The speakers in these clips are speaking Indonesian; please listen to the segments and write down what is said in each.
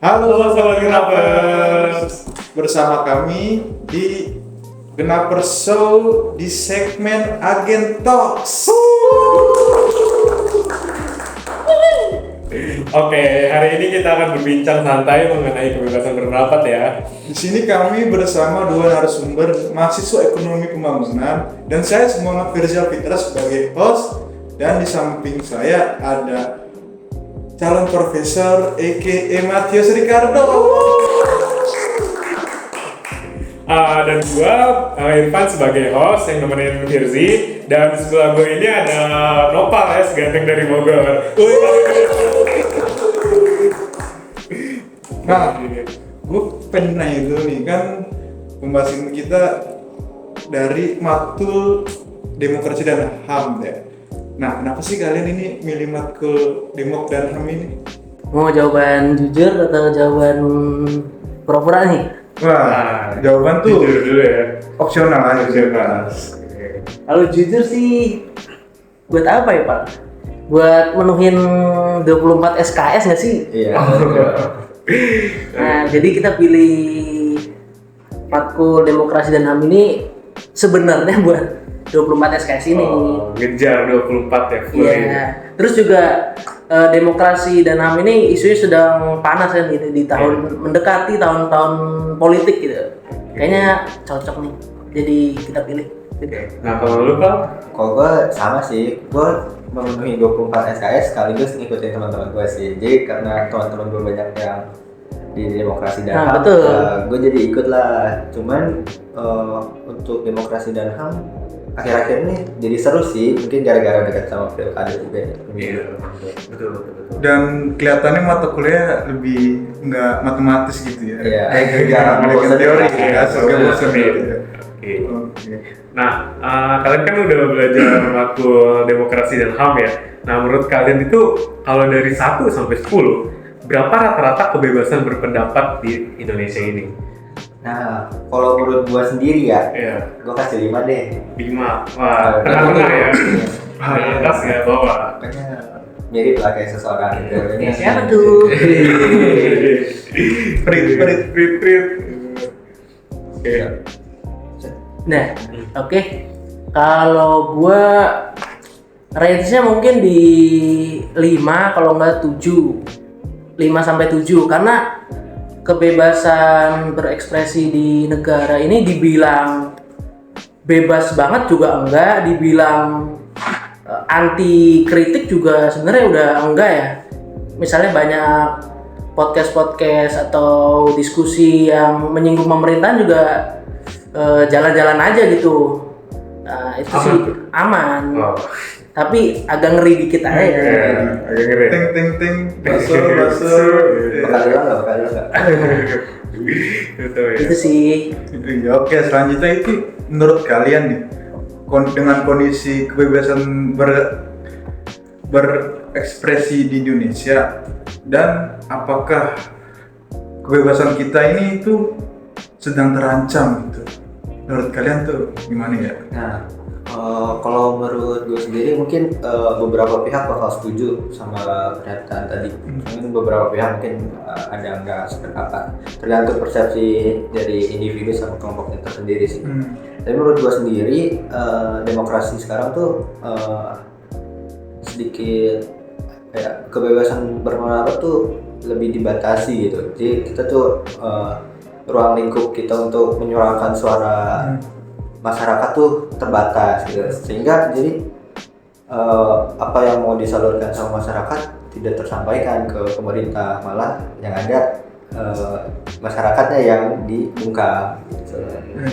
Halo Sobat Genapers, bersama kami di Genapers Show di segmen Agen Talks. Oke, hari ini kita akan berbincang santai mengenai kebebasan berpendapat ya. Di sini kami bersama dua narasumber mahasiswa ekonomi pembangunan dan saya Muhammad Firzal Fitra sebagai host, dan di samping saya ada calon profesor a.k.a. Matius Ricardo. Dan gua Irfan sebagai host yang nemenin Firzi, dan di sebelah gue ini ada Nopal ya, seganteng dari Bogor. Nah, gue pengen nanya dulu nih, kan pembahasan kita dari matkul demokrasi dan HAM ya. Nah, kenapa sih kalian ini milih matkul Demok dan HAM ini? Mau jawaban jujur atau jawaban pura-pura nih? Wah, jawaban tuh Jujur dulu ya. opsional aja. Kalau jujur sih, buat apa ya Pak? Buat menuhin 24 SKS nggak sih? Iya. Nah, jadi kita pilih matkul demokrasi dan HAM ini sebenarnya buat 24 SKS ini. Ngejar 24 ya, full ini. Iya. Terus juga demokrasi dan HAM ini isunya sedang panas kan gitu di tahun mendekati tahun-tahun politik gitu. Kayaknya cocok nih. Jadi kita pilih. Nah, kalau lu Pak? Kalau gue sama sih, gue memenuhi 24 SKS sekaligus ngikutin teman-teman gue sih. Jadi karena teman-teman gue banyak yang di demokrasi dan HAM, betul. Gue jadi ikut lah. Cuman untuk demokrasi dan HAM akhir-akhir ini jadi seru sih, mungkin gara-gara dekat sama pilkada juga ya. Iya, betul. Dan kelihatannya mata kuliah lebih nggak matematis gitu ya. Iya. Jarang belajar teori Iya, ya, surga bosan gitu ya. Oke. Nah, kalian kan udah belajar matkul demokrasi dan HAM ya. Nah, menurut kalian itu kalau dari 1 sampai 10, berapa rata-rata kebebasan berpendapat di Indonesia ini? Nah, kalau menurut gue sendiri ya, Iya, gue kasih 5 deh. 5. Wah, tengah-tengah ya. Di atas ya, bawah. Pokoknya mirip lah kayak seseorang gitu. Ya, siapa tuh? Prit. Oke. Nah, oke. Kalau gua range-nya mungkin di 5 kalau nggak 7. 5 sampai 7 karena kebebasan berekspresi di negara ini dibilang bebas banget juga enggak, dibilang anti kritik juga sebenarnya udah enggak ya. Misalnya banyak podcast atau diskusi yang menyinggung pemerintahan juga jalan-jalan aja gitu. Nah, itu Aman sih tuh? aman. Oh. Tapi agak ngeri dikit aja. Agak ngeri. Ting, baso. Bakal hilang nggak? Itu sih. Ya, oke, selanjutnya itu menurut kalian nih, dengan kondisi kebebasan berekspresi di Indonesia, dan apakah kebebasan kita ini itu sedang terancam gitu? Menurut kalian tuh gimana ya? Nah, kalau menurut gue sendiri mungkin beberapa pihak bakal setuju sama pernyataan tadi. Mungkin beberapa pihak mungkin ada nggak sependapat. Tergantung persepsi dari individu sama kelompoknya tersendiri sih. Tapi menurut gue sendiri demokrasi sekarang tuh sedikit kayak kebebasan berpendapat tuh lebih dibatasi gitu. Jadi kita tuh ruang lingkup kita untuk menyuarakan suara masyarakat tuh terbatas gitu, sehingga jadi apa yang mau disalurkan sama masyarakat tidak tersampaikan ke pemerintah, malah yang ada masyarakatnya yang dibungkam gitu. Nah,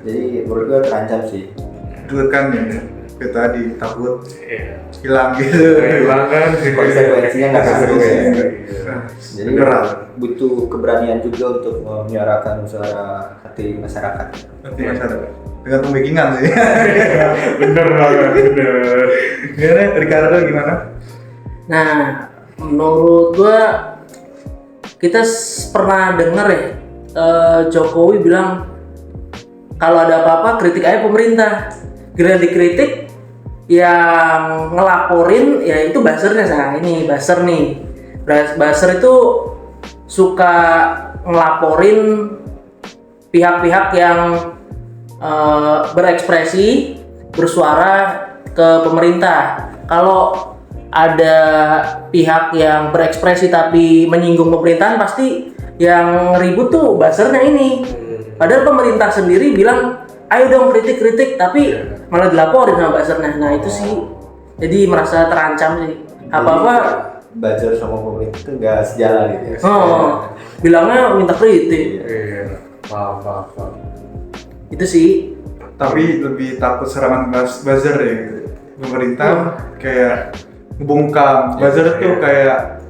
Jadi menurut gue terancam sih. itu kan ya kayak tadi takut Iya. hilang gitu. Hilang kan Konsekuensinya nggak seru ya. Nah, Jadi berat. butuh keberanian juga untuk menyuarakan suara hati masyarakat. Nanti masyarakat dengan pembikingan sih. Bener banget, bener. Gimana Ricardo gimana? Nah, menurut gua kita pernah dengar ya Jokowi bilang kalau ada apa-apa kritik aja pemerintah. Kira dikritik yang ngelaporin ya itu buzzernya. Nah ini buzzer nih. Buzzer itu suka ngelaporin pihak-pihak yang berekspresi, bersuara ke pemerintah. Kalau ada pihak yang berekspresi tapi menyinggung pemerintahan, pasti yang ribut tuh buzzernya ini. Padahal pemerintah sendiri bilang, ayo dong kritik-kritik, tapi malah dilaporin sama buzzernya. Nah itu sih, jadi merasa terancam sih. Apa-apa, Buzzer sama pemerintah itu nggak sejalan gitu ya. bilangnya minta kritik. Iya, paham. Itu sih. Tapi lebih takut serangan buzzer ya gitu. Pemerintah kayak ngebungkam. Buzzer tuh kayak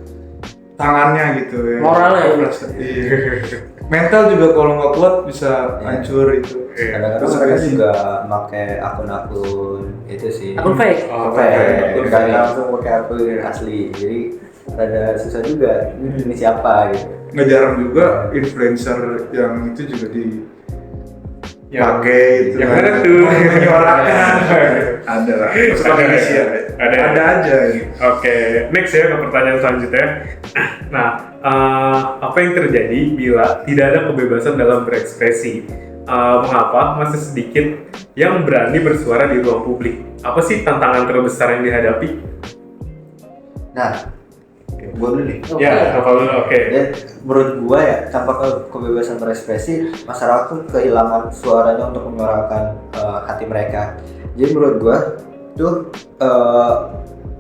tangannya gitu ya. Moralnya ya. Iya. Mental juga kalau nggak kuat bisa hancur itu. Kadang-kadang mereka juga pakai akun-akun itu sih. Akun fake. Fake. Nggak langsung pakai akun asli. Jadi rada susah juga. Ini siapa gitu. Nggak jarang juga influencer yang itu juga dipakai itu. yang mana tuh? Menyuarakan. Ada lah. Masuk Ada. Indonesia. Ada. Ada aja. Gitu. Oke, next ya ke pertanyaan selanjutnya. Nah, apa yang terjadi bila tidak ada kebebasan dalam berekspresi? Mengapa masih sedikit yang berani bersuara di ruang publik? Apa sih tantangan terbesar yang dihadapi? Nah, gue dulu nih. Ya, apa dulu? Oke. Dan menurut gua ya, tanpa kebebasan berekspresi, masyarakat tuh kehilangan suaranya untuk menyuarakan hati mereka. Jadi menurut gua tuh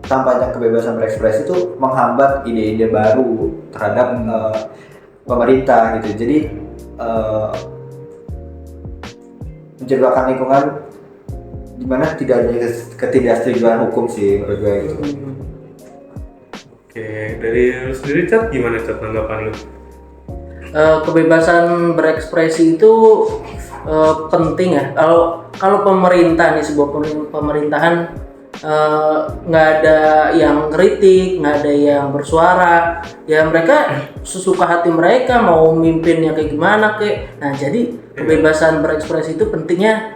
tanpa ada kebebasan berekspresi itu menghambat ide-ide baru terhadap pemerintah gitu. Jadi menciptakan lingkungan di mana tidak ada ketidaksetujuan hukum sih menurut gua gitu. Oke, dari lu sendiri Cat, gimana Cat tanggapan lu? Kebebasan berekspresi itu penting ya. Kalau pemerintah nih, sebuah pemerintahan nggak ada yang kritik, nggak ada yang bersuara, ya mereka sesuka hati mereka mau mimpinnya kayak gimana kek. Nah jadi kebebasan berekspresi itu pentingnya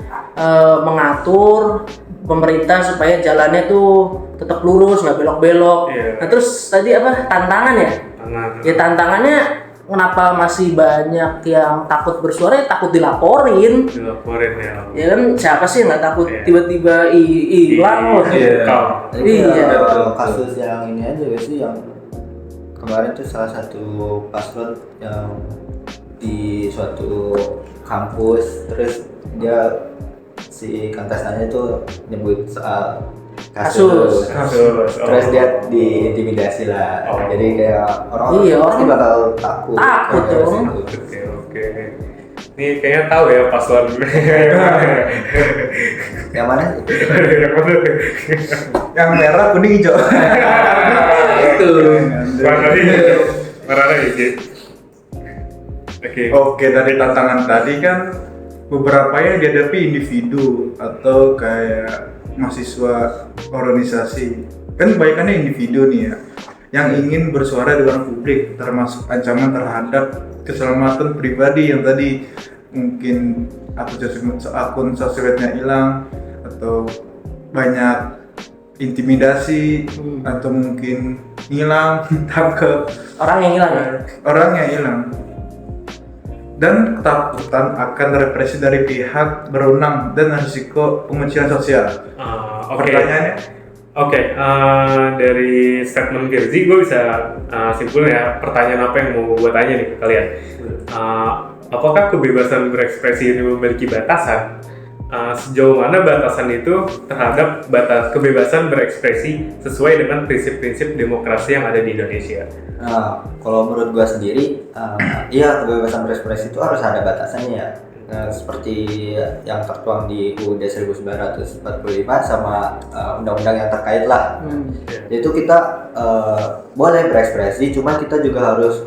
mengatur pemerintah supaya jalannya tuh tetap lurus, nggak belok-belok. Nah terus tadi apa tantangan ya? Ya tantangannya kenapa masih banyak yang takut bersuara? Ya takut dilaporin. Dilaporin ya. Ya kan siapa sih yang nggak takut tiba-tiba hilang? Iya. Ada kasus yang ini aja guys sih, yang kemarin tuh salah satu paslon yang di suatu kampus, terus dia si kontestannya tuh nyebut soal kasus. Terus dia diintimidasi lah. Jadi kayak orang pasti bakal takut dong. Oke. Ini kayaknya tahu ya paslon. Yang mana? Yang merah, kuning, hijau. Itu. Mana lagi? Oke, dari tantangan tadi kan beberapa yang dihadapi individu atau kayak mahasiswa organisasi. Kan kebanyakannya individu nih ya, yang ingin bersuara di ruang publik, termasuk ancaman terhadap keselamatan pribadi yang tadi mungkin akun sosmednya hilang atau banyak intimidasi atau mungkin hilang, tangkap Orang yang hilang ya? orang yang hilang, dan ketakutan akan represi dari pihak berwenang dan risiko penguncian sosial. Pertanyaannya? Dari statement Gerzi, gue bisa simpulin ya pertanyaan apa yang mau gue tanya nih ke kalian. Apakah kebebasan berekspresi ini memiliki batasan? sejauh mana batasan itu terhadap batas kebebasan berekspresi sesuai dengan prinsip-prinsip demokrasi yang ada di Indonesia? Nah, kalau menurut gua sendiri, iya kebebasan berekspresi itu harus ada batasannya ya. Nah, seperti yang tertuang di UUD 1945 sama undang-undang yang terkait lah. Yaitu kita boleh berekspresi, cuma kita juga harus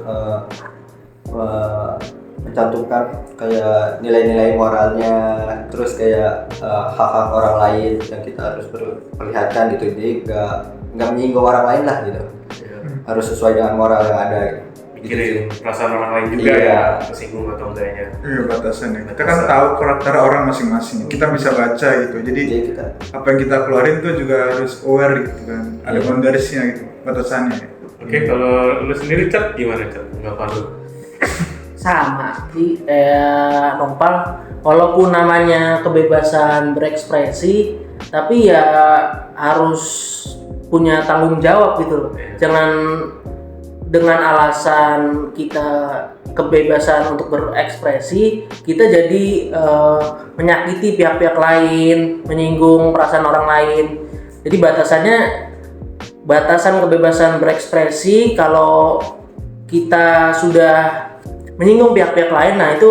mencantumkan kayak nilai-nilai moralnya, terus kayak hak-hak orang lain yang kita harus perlihatkan gitu. Jadi nggak menyinggung orang lain lah gitu. Harus sesuai dengan moral yang ada. Mikirin perasaan orang lain juga ya, tersinggung atau enggaknya. Iya, batasannya. Kita kan tahu karakter orang masing-masing. Kita bisa baca gitu. Jadi kita apa yang kita keluarin tuh juga harus aware gitu kan. Ada boundariesnya gitu, batasannya. Oke, kalau lu sendiri Cat gimana Cat? Nggak lu? Sama sih kayak Nopal, walaupun namanya kebebasan berekspresi tapi ya harus punya tanggung jawab gitu loh. Jangan dengan alasan kita kebebasan untuk berekspresi kita jadi menyakiti pihak-pihak lain, menyinggung perasaan orang lain. Jadi batasan kebebasan berekspresi kalau kita sudah menyinggung pihak-pihak lain, nah itu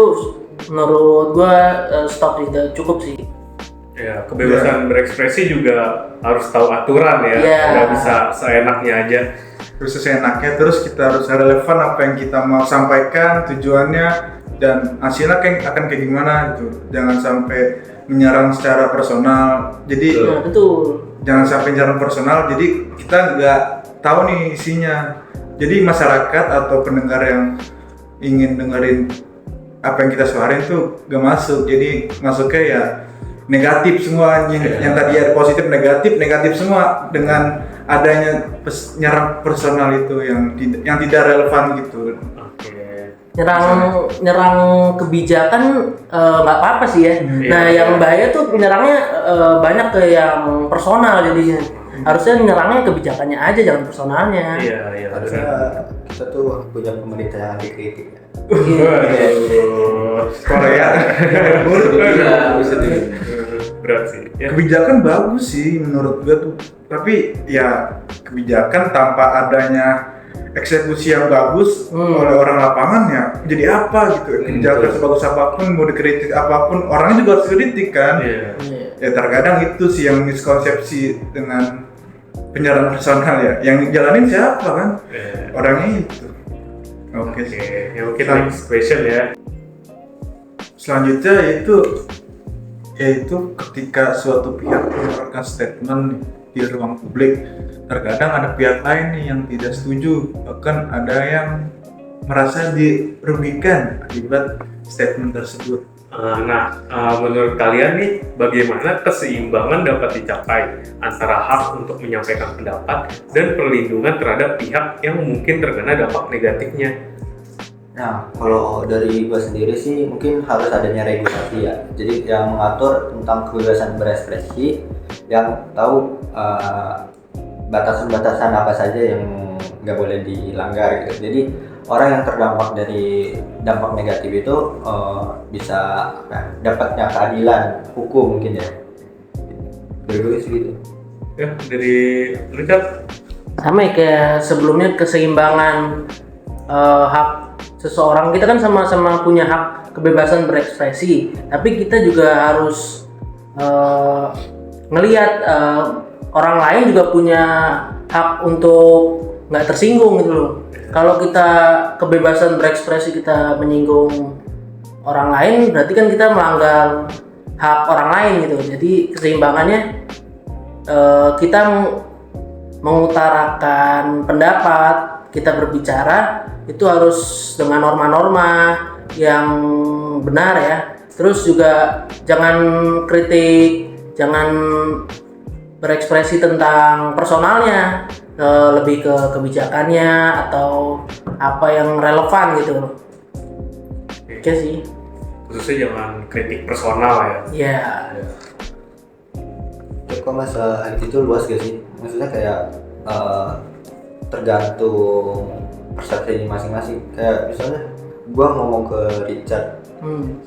menurut gua stop itu cukup sih. Ya, kebebasan berekspresi juga harus tahu aturan ya, nggak bisa seenaknya aja. Terus seenaknya, terus kita harus relevan apa yang kita mau sampaikan, tujuannya dan hasilnya akan kayak gimana gitu. Jangan sampai menyerang secara personal. Jadi betul. Jangan sampai menyerang personal. Jadi kita nggak tahu nih isinya. Jadi masyarakat atau pendengar yang ingin dengerin apa yang kita suarain tuh gak masuk. Jadi masuknya ya negatif semuanya. Yang tadi ada positif negatif semua dengan adanya nyerang personal itu yang tidak relevan gitu. Nyerang kebijakan nggak apa-apa sih ya. Nah yang bahaya tuh nyerangnya banyak ke yang personal jadinya. Harusnya nyerangnya kebijakannya aja, jangan personalnya. Iya. Harusnya kita tuh punya pemerintah yang anti kritik ya. Korea. Bisa berat sih. Ya. Kebijakan bagus sih menurut gue tuh. Tapi ya kebijakan tanpa adanya eksekusi yang bagus oleh orang lapangan ya jadi apa gitu. Kebijakan sebagus apapun, mau dikritik apapun, orangnya juga harus kritik kan. Ya terkadang itu sih yang miskonsepsi dengan penyerang personal ya. Yang jalanin siapa kan? Orangnya itu. Oke. Ya mungkin next question ya. Selanjutnya yaitu ketika suatu pihak mengeluarkan statement di ruang publik, terkadang ada pihak lain nih yang tidak setuju, bahkan ada yang merasa dirugikan akibat statement tersebut. Menurut kalian nih, bagaimana keseimbangan dapat dicapai antara hak untuk menyampaikan pendapat dan perlindungan terhadap pihak yang mungkin terkena dampak negatifnya? Nah, kalau dari gua sendiri sih mungkin harus adanya regulasi ya. Jadi yang mengatur tentang kebebasan berekspresi, yang tahu batasan-batasan apa saja yang nggak boleh dilanggar gitu. Jadi orang yang terdampak dari dampak negatif itu bisa dapatnya keadilan hukum mungkin ya. Berbagai gitu. Ya, dari Richard? Sama ya kayak sebelumnya, keseimbangan hak seseorang. Kita kan sama-sama punya hak kebebasan berekspresi, tapi kita juga harus ngelihat orang lain juga punya hak untuk nggak tersinggung gitu loh. Kalau kita kebebasan berekspresi kita menyinggung orang lain, berarti kan kita melanggar hak orang lain gitu. Jadi keseimbangannya kita mengutarakan pendapat, kita berbicara itu harus dengan norma-norma yang benar ya. Terus juga jangan kritik, jangan berekspresi tentang personalnya, lebih ke kebijakannya atau apa yang relevan gitu. Oke sih. Khususnya jangan kritik personal ya. Iya. Kok masalah itu luas gak sih? Maksudnya kayak tergantung persepsi masing-masing. Kayak misalnya gua ngomong ke Richard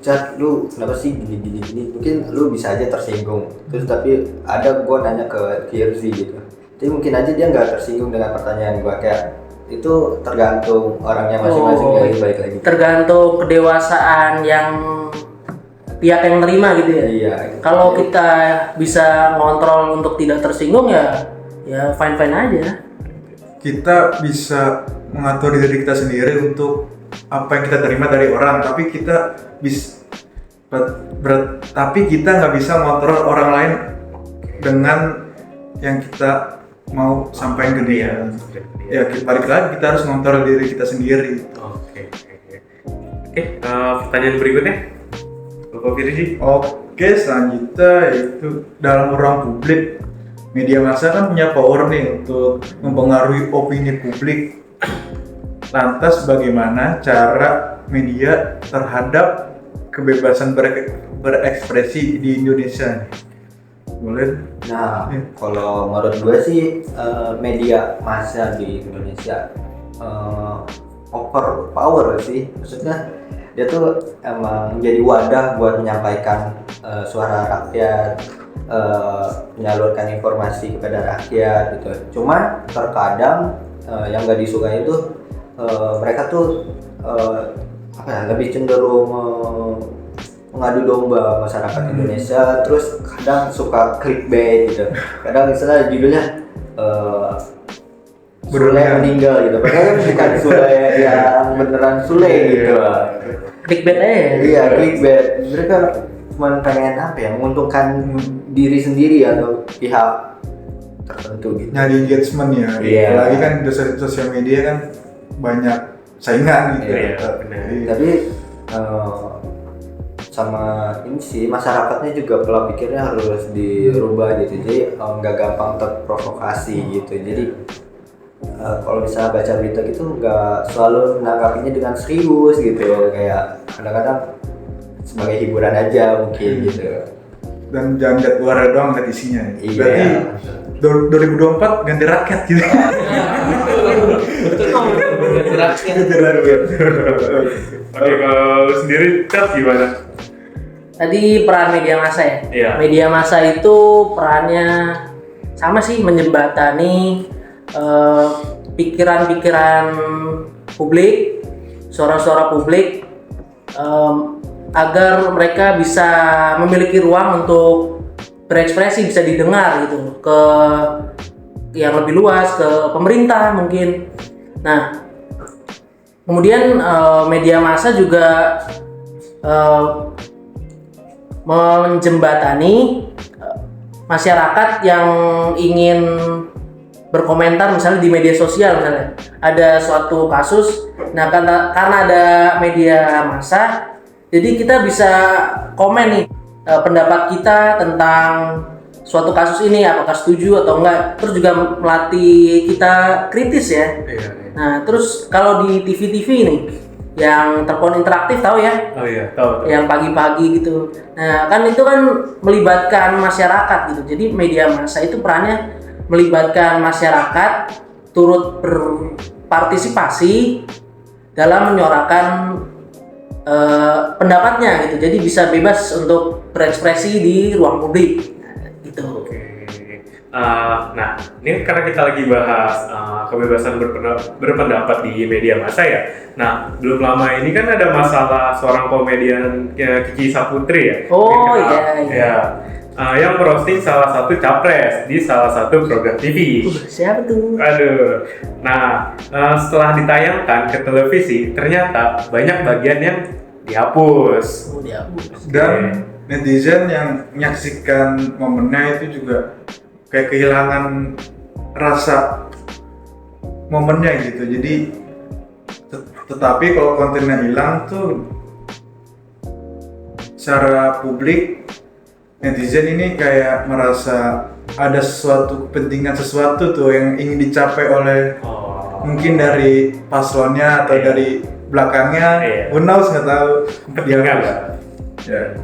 Chat, lu kenapa sih gini, mungkin lu bisa aja tersinggung, terus tapi ada gue nanya ke Kirzi gitu, tapi mungkin aja dia nggak tersinggung dengan pertanyaan gue, kayak itu tergantung orangnya masing-masing. Dari balik lagi tergantung kedewasaan yang pihak yang nerima gitu ya. iya. Kalau kita bisa ngontrol untuk tidak tersinggung ya fine aja. Kita bisa mengatur diri kita sendiri untuk apa yang kita terima dari orang, tapi kita tapi kita nggak bisa mengontrol orang lain dengan yang kita mau sampaikan ke dia. Ya, balik lagi kita harus mengontrol diri kita sendiri. Oke, pertanyaan berikutnya, Bapak Firji. Oke, selanjutnya itu dalam ruang publik, media massa kan punya power nih untuk mempengaruhi opini publik. Lantas bagaimana cara media terhadap kebebasan berekspresi di Indonesia? Boleh? Nah, kalau menurut gue sih media massa di Indonesia over power sih, maksudnya dia tuh emang jadi wadah buat menyampaikan suara rakyat, menyalurkan informasi kepada rakyat gitu. Cuman terkadang yang nggak disukai itu mereka tuh lebih cenderung mengadu domba masyarakat Indonesia, terus kadang suka clickbait gitu. Kadang misalnya judulnya Sule meninggal gitu, padahal bukan Sule yang beneran Sule gitu. Clickbait aja. Iya, clickbait. Mereka cuma pengen menguntungkan diri sendiri atau pihak tertentu gitu. Nyari engagement ya. Iya. Apalagi kan di sosial media kan banyak saingan gitu. Iya, benar. Tapi sama ini sih, masyarakatnya juga pola pikirnya harus dirubah gitu, jadi nggak gampang terprovokasi gitu. Jadi kalau misalnya baca berita gitu nggak selalu menanggapinya dengan serius gitu, kayak kadang-kadang sebagai hiburan aja mungkin gitu. Dan jangan lihat luarnya doang, lihat isinya. Iya. Berarti 2024 ganti rakyat gitu. Ganti rakyat. Oke, kalau lu sendiri, Cat, gimana? Tadi peran media massa ya. Iya. Media massa itu perannya sama sih, menjembatani pikiran-pikiran publik, suara-suara publik, agar mereka bisa memiliki ruang untuk berekspresi, bisa didengar gitu ke yang lebih luas, ke pemerintah mungkin. Nah, kemudian media massa juga menjembatani masyarakat yang ingin berkomentar, misalnya di media sosial, misalnya ada suatu kasus. Nah, karena ada media massa, jadi kita bisa komen nih pendapat kita tentang suatu kasus ini, apakah setuju atau enggak. Terus juga melatih kita kritis ya. Nah, terus kalau di TV nih yang telepon interaktif, tahu ya? Oh iya, tahu. Yang pagi-pagi gitu. Nah, kan itu kan melibatkan masyarakat gitu. Jadi media massa itu perannya melibatkan masyarakat turut berpartisipasi dalam menyuarakan pendapatnya gitu. Jadi bisa bebas untuk berekspresi di ruang publik gitu. Nah, ini karena kita lagi bahas kebebasan berpendapat di media massa ya. Nah, belum lama ini kan ada masalah seorang komedian Kiki Saputri ya. Oh iya. Ya, yang merosting salah satu capres di salah satu program TV. Siapa tuh? Aduh. Nah, setelah ditayangkan ke televisi, ternyata banyak bagian yang dihapus. Oh, dihapus. Dan netizen yang menyaksikan momennya itu juga kayak kehilangan rasa momennya gitu. Jadi tetapi kalau kontennya hilang tuh secara publik, netizen ini kayak merasa ada sesuatu kepentingan sesuatu tuh yang ingin dicapai oleh mungkin dari paslonnya atau dari belakangnya. Who knows, nggak tahu. Kepentingan Ya.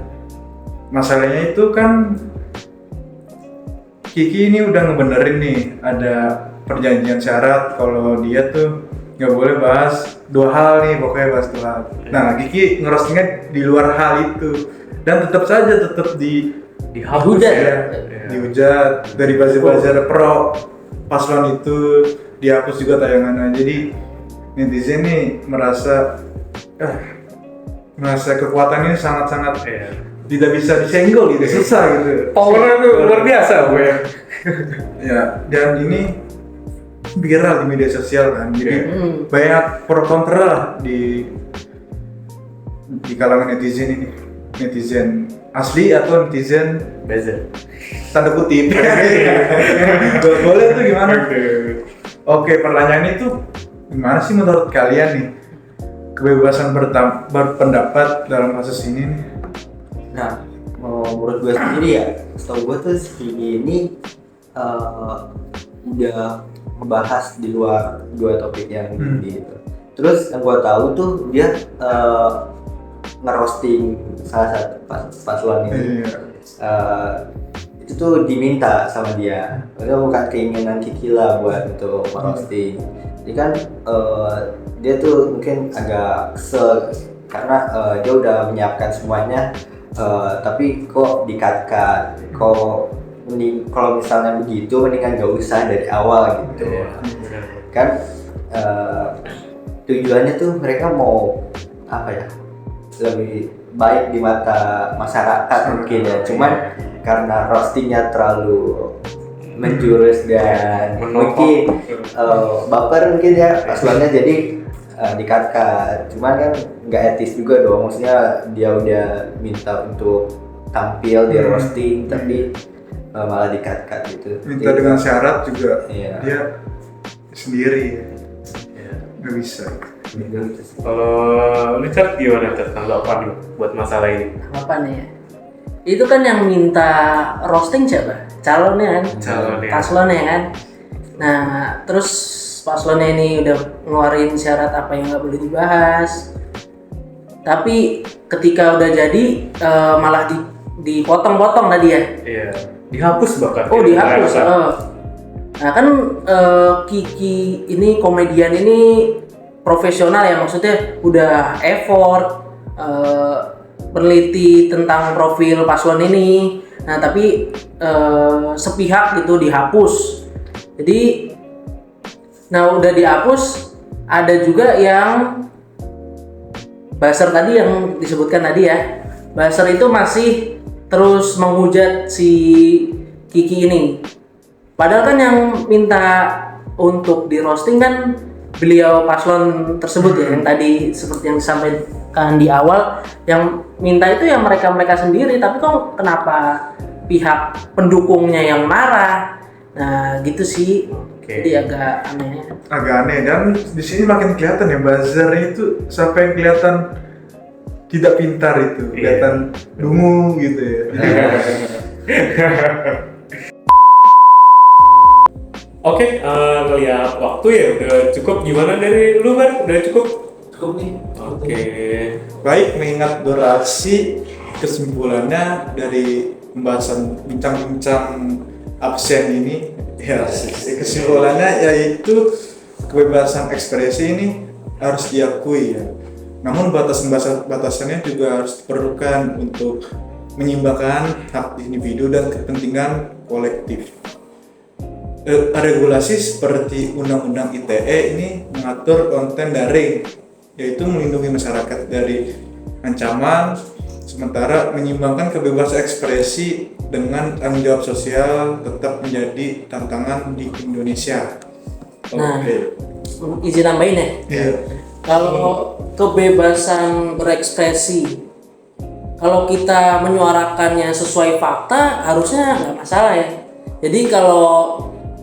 Masalahnya itu kan Kiki ini udah ngebenerin nih, ada perjanjian syarat kalau dia tuh nggak boleh bahas dua hal nih, pokoknya bahas dua hal. Nah, Kiki ngerostingnya di luar hal itu dan tetap dihapus Dihujat. ya. dihujat dari buzzer-buzzer pro paslon itu, dihapus juga tayangannya. Jadi netizen nih merasa kekuatan ini sangat-sangat Iya. tidak bisa disenggol gitu, susah gitu. Powernya tuh luar biasa gue. Ya, dan ini viral di media sosial kan, jadi banyak pro kontra lah di kalangan netizen ini, netizen asli atau netizen Buzzer. tanda kutip. Boleh tuh gimana? Oke, pertanyaan itu gimana sih menurut kalian nih kebebasan berpendapat dalam kasus ini nih? Nah, menurut gue sendiri ya, setahu gue tuh si ini udah ngebahas di luar dua topik yang gitu. Terus yang gue tahu tuh dia ngerosting salah satu paslon ini. Itu tuh diminta sama dia. Itu bukan keinginan Kiki lah buat untuk ngerosting. Jadi kan dia tuh mungkin agak kesel karena dia udah menyiapkan semuanya, tapi kok di-cut. Kalau misalnya begitu mendingan gak usah dari awal gitu. Kan tujuannya tuh mereka mau apa ya, lebih baik di mata masyarakat mungkin ya, cuman karena roastingnya terlalu menjurus dan mungkin baper mungkin ya paslonnya, jadi di-cut. Cuman kan nggak etis juga dong, maksudnya dia udah minta untuk tampil di roasting tapi malah di-cut gitu. Minta dengan syarat juga, Iya. dia sendiri nggak bisa. Kalau Richard gimana tanggapan lu buat masalah ini? Apa nih ya? Itu kan yang minta roasting siapa? Calonnya kan? Calonnya. Paslonnya kan? Nah, terus paslonnya ini udah ngeluarin syarat apa yang nggak boleh dibahas. Tapi ketika udah jadi malah dipotong-potong tadi ya? Iya. Dihapus bahkan. Oh, dihapus. Nah kan Kiki ini komedian ini profesional ya, maksudnya udah effort peneliti tentang profil paslon ini. Nah tapi sepihak gitu dihapus. Jadi nah udah dihapus, ada juga yang buzzer tadi yang disebutkan tadi ya. Buzzer itu masih terus menghujat si Kiki ini. Padahal kan yang minta untuk di roasting kan beliau paslon tersebut ya, yang tadi seperti yang disampaikan di awal, yang minta itu ya mereka sendiri, tapi kok kenapa pihak pendukungnya yang marah? Nah gitu sih. Jadi agak aneh. Agak aneh, dan di sini makin kelihatan ya buzzer itu siapa yang kelihatan tidak pintar itu, kelihatan dungu gitu ya. Oke, ngeliat waktu ya udah cukup. Gimana dari lu, Bar? Udah cukup? Cukup nih. Oke. Baik, mengingat durasi, kesimpulannya dari pembahasan bincang-bincang absen ini, ya kesimpulannya yaitu kebebasan ekspresi ini harus diakui ya. Namun batasannya juga harus diperlukan untuk menyeimbangkan hak individu dan kepentingan kolektif. Regulasi seperti Undang-Undang ITE ini mengatur konten daring, yaitu melindungi masyarakat dari ancaman, sementara menyeimbangkan kebebasan ekspresi dengan tanggung jawab sosial tetap menjadi tantangan di Indonesia. Nah, izin nambahin ya. Iya. Kalau kebebasan berekspresi, kalau kita menyuarakannya sesuai fakta harusnya nggak masalah ya. Jadi kalau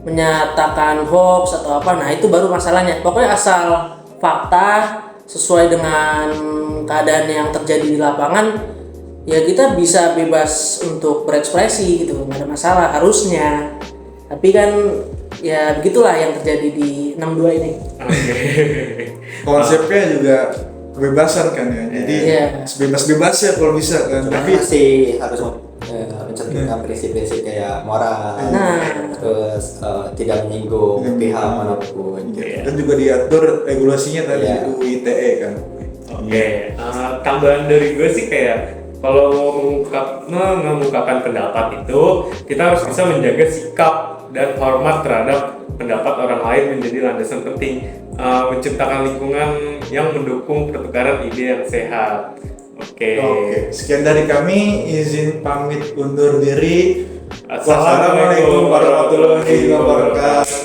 menyatakan hoax atau apa, nah itu baru masalahnya. Pokoknya asal fakta sesuai dengan keadaan yang terjadi di lapangan, ya kita bisa bebas untuk berekspresi gitu, nggak ada masalah harusnya. Tapi kan ya begitulah yang terjadi di 62 ini. Konsepnya juga kebebasan kan ya, jadi sebebas-bebasnya kalau bisa kan. Cuman Tapi masih harus mencerminkan prinsip-prinsip kayak moral, Nah. terus tidak menyinggung pihak manapun. Gitu. Dan juga diatur regulasinya tadi Iya. UU ITE kan. Oke, tambahan dari gue sih kayak kalau mengemukakan pendapat itu kita harus bisa menjaga sikap dan hormat terhadap pendapat orang lain menjadi landasan penting, menciptakan lingkungan yang mendukung pertukaran ide yang sehat. Oke. Sekian dari kami, izin pamit undur diri. Assalamualaikum Wassalamualaikum warahmatullahi wabarakatuh.